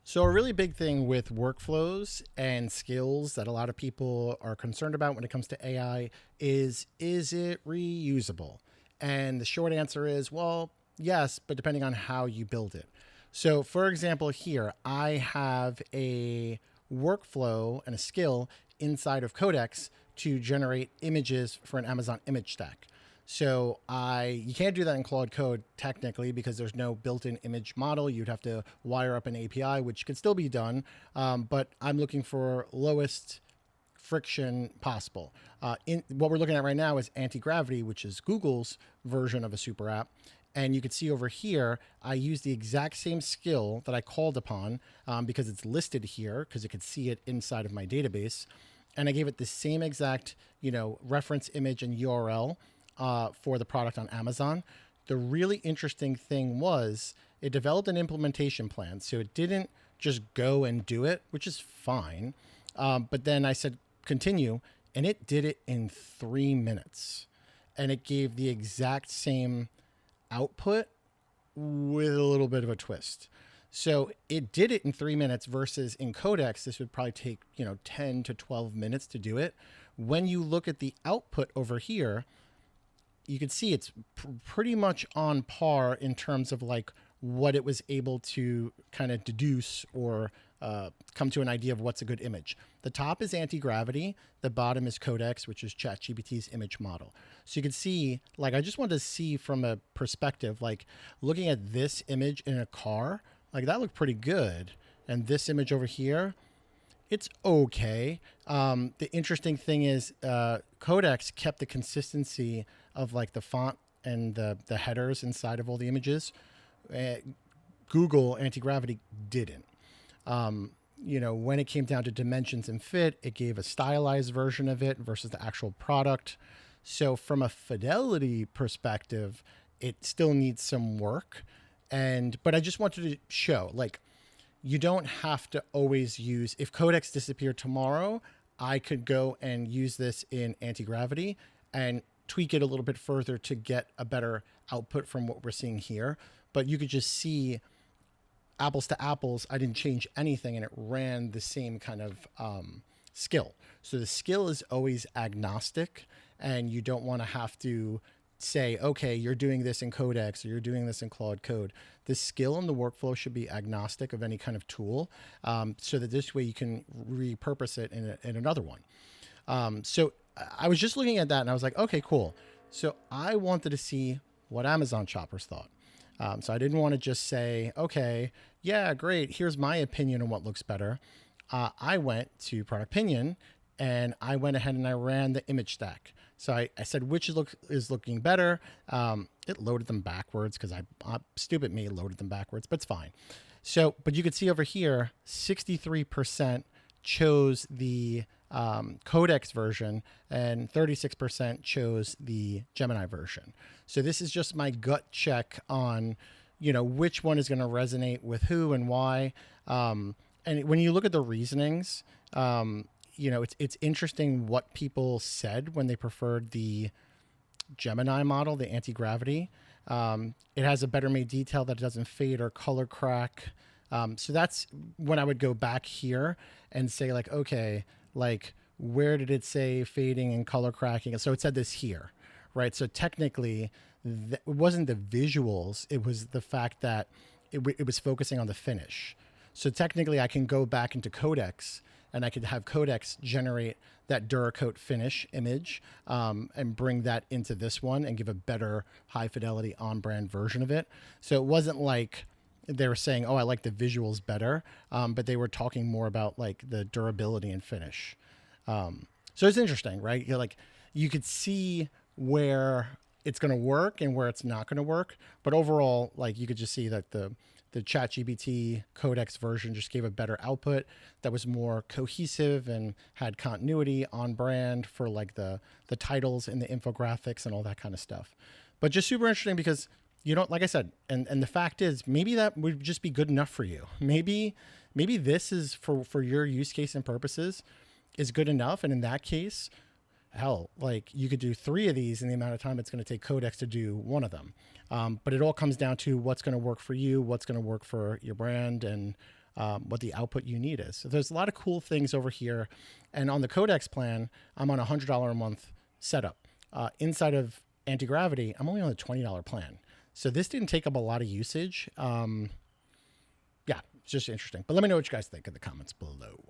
So, a really big thing with workflows and skills that a lot of people are concerned about when it comes to AI is it reusable? And the short answer is, well, yes, but depending on how you build it. So, for example, here I have a workflow and a skill inside of Codex to generate images for an Amazon image stack. So you can't do that in Claude Code technically because there's no built-in image model. You'd have to wire up an API, which could still be done. But I'm looking for lowest friction possible. What we're looking at right now is Antigravity, which is Google's version of a super app. And you can see over here, I use the exact same skill that I called upon because it's listed here because it could see it inside of my database. And I gave it the same exact, reference image and URL for the product on Amazon. The really interesting thing was it developed an implementation plan. So it didn't just go and do it, which is fine. But then I said, continue, and it did it in 3 minutes. And it gave the exact same output with a little bit of a twist. So it did it in 3 minutes versus in Codex, this would probably take, 10 to 12 minutes to do it. When you look at the output over here, you can see it's pretty much on par in terms of like what it was able to kind of deduce or come to an idea of what's a good image. The top is anti-gravity. The bottom is Codex, which is ChatGPT's image model. So you can see, like, I just wanted to see from a perspective, like looking at this image in a car, like that looked pretty good. And this image over here, it's okay. The interesting thing is Codex kept the consistency of like the font and the headers inside of all the images. Google Antigravity didn't. When it came down to dimensions and fit, it gave a stylized version of it versus the actual product. So from a fidelity perspective, it still needs some work. But I just wanted to show, like, you don't have to always use, if Codex disappeared tomorrow, I could go and use this in anti-gravity and tweak it a little bit further to get a better output from what we're seeing here. But you could just see apples to apples, I didn't change anything and it ran the same kind of skill. So the skill is always agnostic and you don't want to have to say, okay, you're doing this in Codex or you're doing this in Claude Code. The skill and the workflow should be agnostic of any kind of tool so that this way you can repurpose it in another one. So I was just looking at that and I was like, okay, cool. So I wanted to see what Amazon shoppers thought. So I didn't want to just say, okay, yeah, great. Here's my opinion on what looks better. I went to Product Opinion and I went ahead and I ran the image stack. So I said, which is looking better? It loaded them backwards because I stupid me, loaded them backwards, but it's fine. So, but you could see over here, 63% chose the Codex version and 36% chose the Gemini version. So this is just my gut check on, which one is going to resonate with who and why. And when you look at the reasonings, it's interesting what people said when they preferred the Gemini model, the anti-gravity. It has a better made detail that doesn't fade or color crack. So that's when I would go back here and say like, okay, like where did it say fading and color cracking? So it said this here, right? So technically it wasn't the visuals. It was the fact that it was focusing on the finish. So technically I can go back into Codex and I could have Codex generate that Duracoat finish image and bring that into this one and give a better high fidelity on brand version of it. So it wasn't like they were saying, oh, I like the visuals better, but they were talking more about like the durability and finish. So it's interesting, right? You could see where it's going to work and where it's not going to work. But overall, like you could just see that the ChatGPT Codex version just gave a better output that was more cohesive and had continuity on brand for like the titles and the infographics and all that kind of stuff. But just super interesting because like I said, and the fact is maybe that would just be good enough for you. Maybe this is for your use case and purposes is good enough. And in that case, hell, like you could do 3 of these in the amount of time it's going to take Codex to do 1 of them. But it all comes down to what's going to work for you, what's going to work for your brand, and what the output you need is. So there's a lot of cool things over here. And on the Codex plan, I'm on a $100 a month setup. Inside of Antigravity, I'm only on a $20 plan. So this didn't take up a lot of usage. Yeah, it's just interesting. But let me know what you guys think in the comments below.